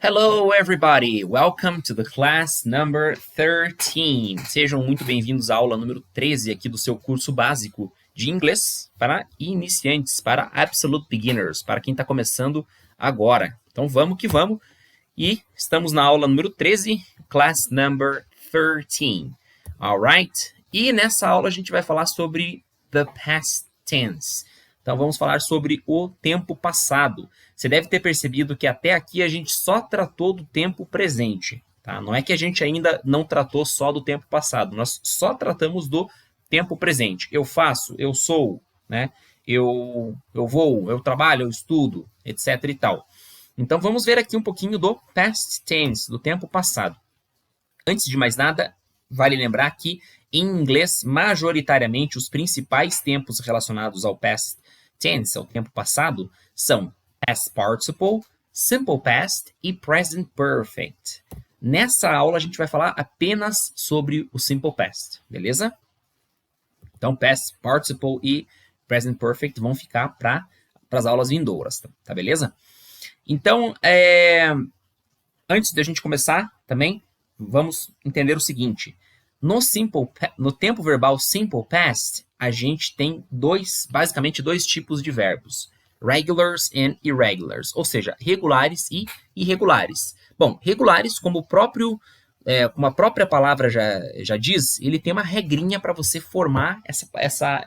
Hello, everybody! Welcome to the class number 13. Sejam muito bem-vindos à aula número 13 aqui do seu curso básico de inglês para iniciantes, para absolute beginners, para quem está começando agora. Então, vamos que vamos. E estamos na aula número 13, class number 13. Alright? E nessa aula a gente vai falar sobre the past tense. Então, vamos falar sobre o tempo passado. Você deve ter percebido que até aqui a gente só tratou do tempo presente. Tá? Não é que a gente ainda não tratou só do tempo passado. Nós só tratamos do tempo presente. Eu faço, eu sou, né? eu vou, eu trabalho, eu estudo, etc. e tal. Então, vamos ver aqui um pouquinho do past tense, do tempo passado. Antes de mais nada, vale lembrar que em inglês, majoritariamente, os principais tempos relacionados ao past tense, ao tempo passado, são past participle, simple past e present perfect. Nessa aula, a gente vai falar apenas sobre o simple past, beleza? Então, past participle e present perfect vão ficar para as aulas vindouras, tá beleza? Então, antes de a gente começar também, vamos entender o seguinte. No tempo verbal simple past, a gente tem basicamente dois tipos de verbos. Regulars and irregulars, ou seja, regulares e irregulares. Bom, regulares, como a própria palavra já diz, ele tem uma regrinha para você formar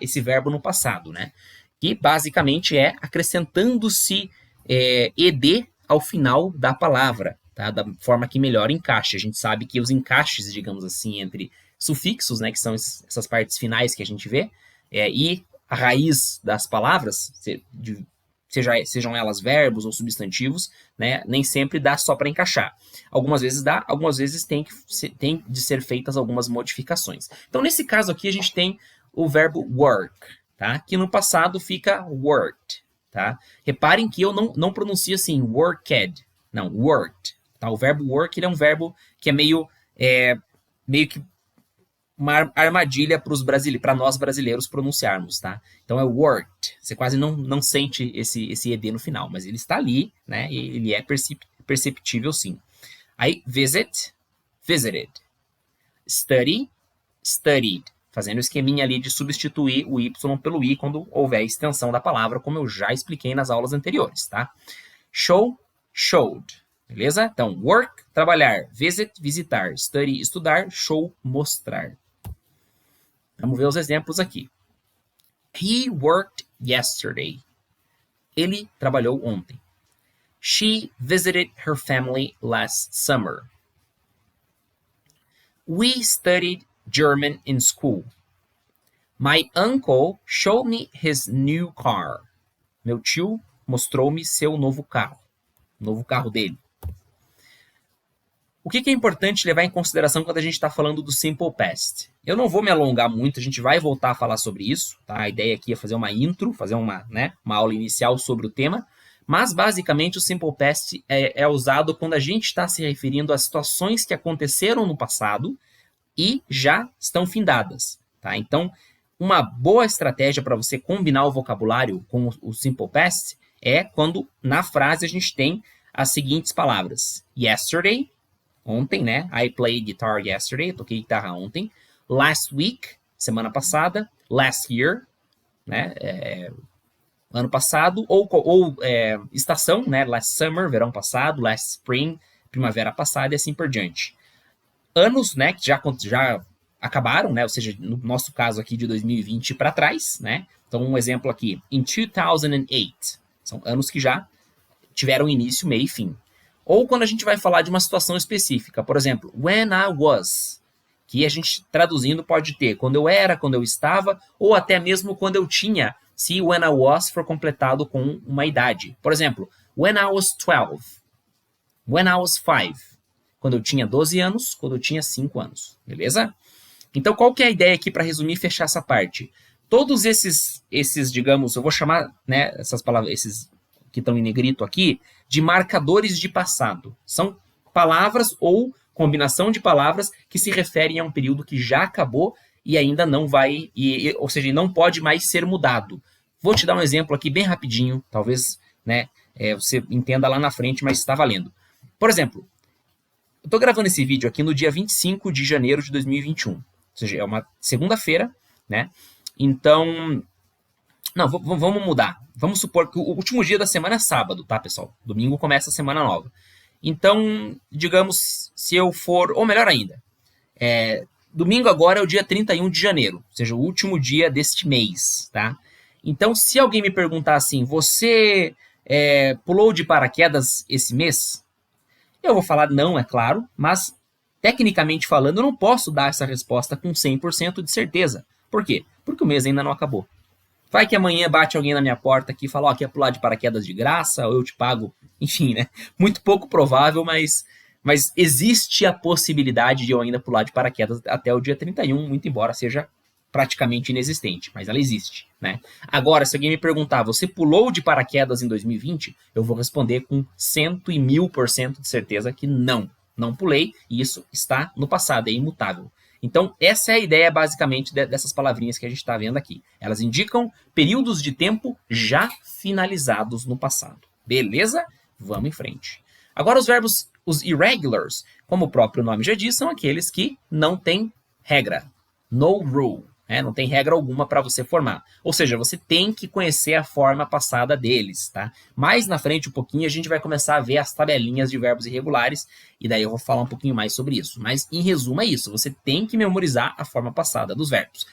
esse verbo no passado, né? Que basicamente é acrescentando-se ed ao final da palavra, tá? Da forma que melhor encaixe. A gente sabe que os encaixes, digamos assim, entre sufixos, né, que são essas partes finais que a gente vê, e a raiz das palavras, sejam elas verbos ou substantivos, né, nem sempre dá só para encaixar. Algumas vezes dá, algumas vezes tem de ser feitas algumas modificações. Então, nesse caso aqui, a gente tem o verbo work, tá? Que no passado fica worked. Tá? Reparem que eu não pronuncio assim, worked, não, worked. Tá? O verbo work ele é um verbo que é meio que uma armadilha para nós brasileiros pronunciarmos, tá? Então é worked. Você quase não sente esse ed no final, mas ele está ali, né? E ele é perceptível sim. Aí, visit, visited. Study, studied. Fazendo o esqueminha ali de substituir o y pelo i quando houver a extensão da palavra, como eu já expliquei nas aulas anteriores, tá? Show, showed. Beleza? Então, work, trabalhar. Visit, visitar. Study, estudar. Show, mostrar. Vamos ver os exemplos aqui. He worked yesterday. Ele trabalhou ontem. She visited her family last summer. We studied German in school. My uncle showed me his new car. Meu tio mostrou-me seu novo carro. O novo carro dele. O que é importante levar em consideração quando a gente está falando do simple past? Eu não vou me alongar muito, a gente vai voltar a falar sobre isso. Tá? A ideia aqui é fazer uma intro, fazer uma aula inicial sobre o tema. Mas, basicamente, o simple past é usado quando a gente está se referindo a situações que aconteceram no passado e já estão findadas. Tá? Então, uma boa estratégia para você combinar o vocabulário com o simple past é quando na frase a gente tem as seguintes palavras. Yesterday, ontem, né? I played guitar yesterday, eu toquei guitarra ontem. Last week, semana passada. Last year, né? Ano passado. Ou estação, né? Last summer, verão passado. Last spring, primavera passada e assim por diante. Anos, né, que já acabaram, né, ou seja, no nosso caso aqui de 2020 para trás, né, então um exemplo aqui, in 2008, são anos que já tiveram início, meio e fim. Ou quando a gente vai falar de uma situação específica, por exemplo, when I was, que a gente traduzindo pode ter quando eu era, quando eu estava, ou até mesmo quando eu tinha, se when I was for completado com uma idade. Por exemplo, when I was 12, when I was 5, quando eu tinha 12 anos, quando eu tinha 5 anos, beleza? Então, qual que é a ideia aqui para resumir e fechar essa parte? Todos esses, digamos, eu vou chamar, né, essas palavras, esses que estão em negrito aqui, de marcadores de passado. São palavras ou combinação de palavras que se referem a um período que já acabou e ainda não vai, ou seja, não pode mais ser mudado. Vou te dar um exemplo aqui bem rapidinho, talvez, né, você entenda lá na frente, mas está valendo. Por exemplo, eu tô gravando esse vídeo aqui no dia 25 de janeiro de 2021. Ou seja, é uma segunda-feira, né? Então, não, vamos mudar. Vamos supor que o último dia da semana é sábado, tá, pessoal? Domingo começa a semana nova. Então, digamos, se eu for, ou melhor ainda, domingo agora é o dia 31 de janeiro, ou seja, o último dia deste mês, tá? Então, se alguém me perguntar assim, você pulou de paraquedas esse mês? Eu vou falar não, é claro, mas tecnicamente falando, eu não posso dar essa resposta com 100% de certeza. Por quê? Porque o mês ainda não acabou. Vai que amanhã bate alguém na minha porta aqui e fala, ó, quer pular de paraquedas de graça, ou eu te pago, enfim, né? Muito pouco provável, mas existe a possibilidade de eu ainda pular de paraquedas até o dia 31, muito embora seja praticamente inexistente, mas ela existe, né? Agora, se alguém me perguntar, você pulou de paraquedas em 2020? Eu vou responder com 100.000% de certeza que não pulei, e isso está no passado, é imutável. Então, essa é a ideia, basicamente, dessas palavrinhas que a gente está vendo aqui. Elas indicam períodos de tempo já finalizados no passado. Beleza? Vamos em frente. Agora, os verbos, os irregulars, como o próprio nome já diz, são aqueles que não têm regra. No rule. Não tem regra alguma para você formar. Ou seja, você tem que conhecer a forma passada deles, tá? Mais na frente, um pouquinho, a gente vai começar a ver as tabelinhas de verbos irregulares, e daí eu vou falar um pouquinho mais sobre isso. Mas, em resumo, é isso. Você tem que memorizar a forma passada dos verbos.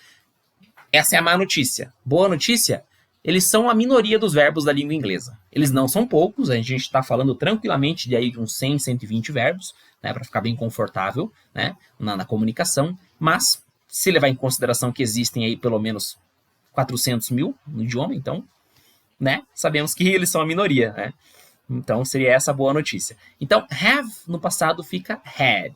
Essa é a má notícia. Boa notícia? Eles são a minoria dos verbos da língua inglesa. Eles não são poucos, a gente está falando tranquilamente de aí de uns 100, 120 verbos, né, para ficar bem confortável, né, na comunicação, mas se levar em consideração que existem aí pelo menos 400 mil no idioma, então, né, sabemos que eles são a minoria, né? Então, seria essa a boa notícia. Então, have no passado fica had.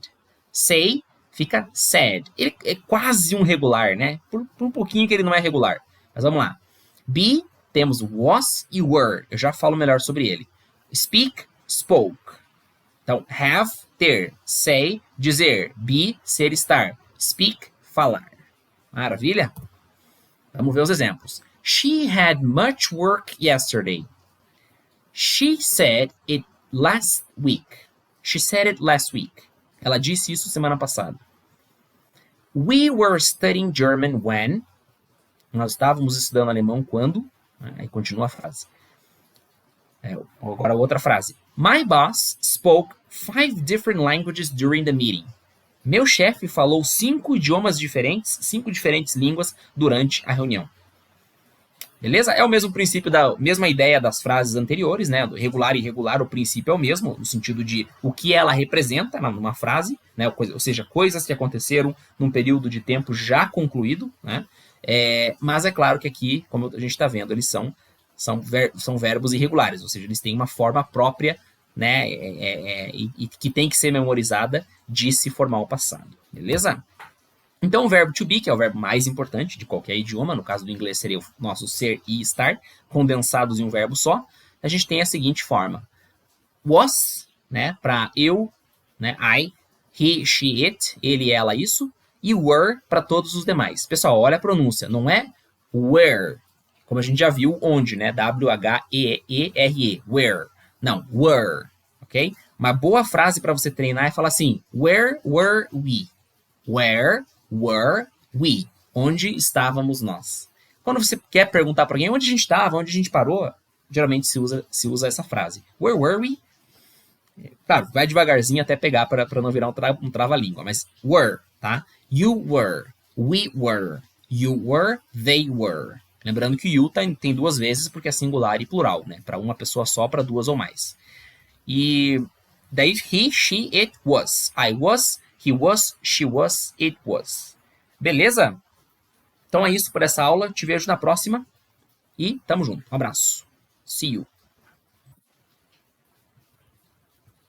Say fica said. Ele é quase um regular, né? Por um pouquinho que ele não é regular. Mas vamos lá. Be, temos was e were. Eu já falo melhor sobre ele. Speak, spoke. Então, have, ter. Say, dizer. Be, ser, estar. Speak, falar. Maravilha? Vamos ver os exemplos. She had much work yesterday. She said it last week. She said it last week. Ela disse isso semana passada. We were studying German when. Nós estávamos estudando alemão quando. Aí continua a frase. Agora outra frase. My boss spoke 5 different languages during the meeting. Meu chefe falou 5 idiomas diferentes, 5 diferentes línguas durante a reunião. Beleza? É o mesmo princípio, da mesma ideia das frases anteriores, né? Do regular e irregular, o princípio é o mesmo, no sentido de o que ela representa numa frase, né? Ou seja, coisas que aconteceram num período de tempo já concluído, né? Mas é claro que aqui, como a gente está vendo, eles são verbos irregulares, ou seja, eles têm uma forma própria, né? E que tem que ser memorizada de se formar o passado. Beleza? Então, o verbo to be, que é o verbo mais importante de qualquer idioma, no caso do inglês seria o nosso ser e estar, condensados em um verbo só, a gente tem a seguinte forma. Was, né, para eu, né, I, he, she, it, ele, ela, isso, e were para todos os demais. Pessoal, olha a pronúncia, não é were, como a gente já viu onde, né, W-H-E-E-R-E, where. Não, were, ok? Uma boa frase para você treinar é falar assim, where were we? Where were we? Onde estávamos nós? Quando você quer perguntar para alguém onde a gente estava, onde a gente parou, geralmente se usa essa frase. Where were we? Claro, vai devagarzinho até pegar para não virar um trava-língua, mas were, tá? You were, we were, you were, they were. Lembrando que o you tem 2 vezes porque é singular e plural, né? Para uma pessoa só, para 2 ou mais. E daí he, she, it was. I was, he was, she was, it was. Beleza? Então é isso por essa aula. Te vejo na próxima. E tamo junto. Um abraço. See you.